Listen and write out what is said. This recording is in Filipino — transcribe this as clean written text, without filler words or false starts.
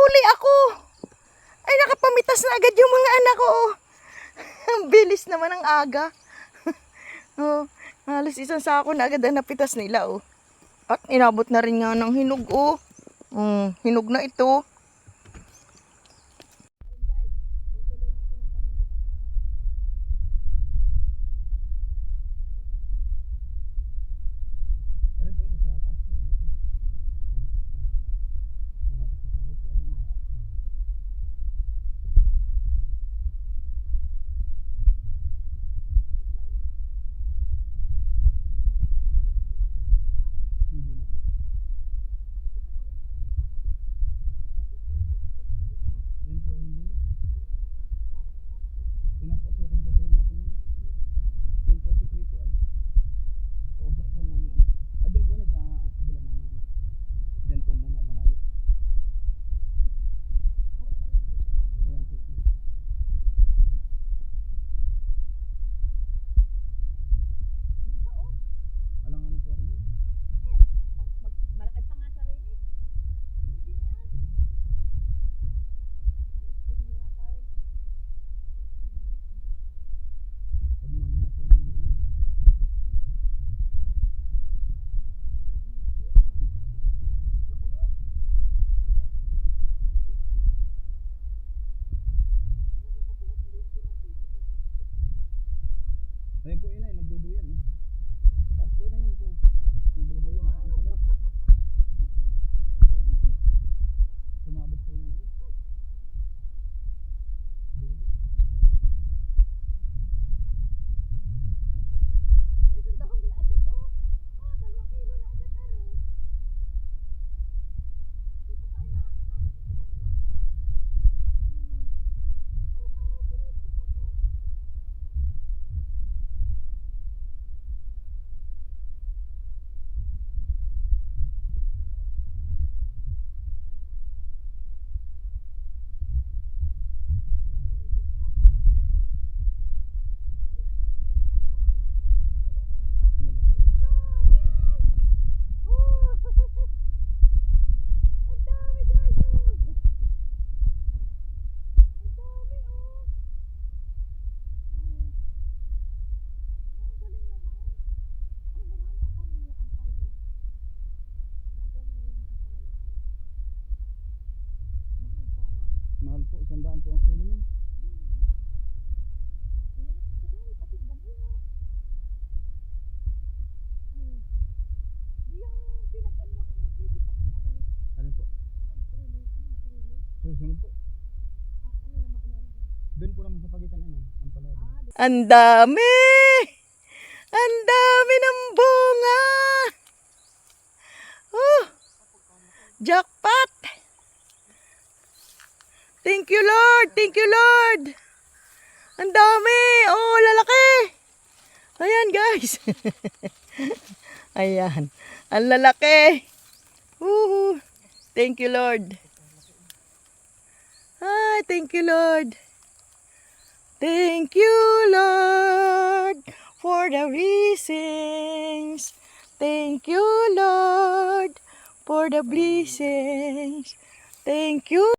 nakahuli ako. Ay, nakapamitas na agad yung mga anak ko. Ang bilis naman ang aga. Oh, halos isang sako na agad ang napitas nila. Oh. At inabot na rin nga ng hinog. Oh. Hinog na ito. Ayun po inay, nagduduyan eh. Pataas po inay yun po. Nagduduyan ako ang pala. Sumabit po yung dulo. Isang dahong na agad oh. 2 kilo na agad are. Hindi pa tayo nakakasabit ng isang haba. Araw-araw pinipitas oh. Mahal po, 100 po ang kilo niyan. Alin po? Susunod po. Doon po naman sa pagitan ano, ang palaya. Ang dami! Ang dami ng bunga! Oh, jackpot! Thank you, Lord! Thank you, Lord! Ang dami! Oh, lalaki! Ayan, guys! Ayan. Ang lalaki! Woohoo! Thank you, Lord! Ay, thank you, Lord! Thank you, Lord, for the blessings. Thank you, Lord, for the blessings. Thank you.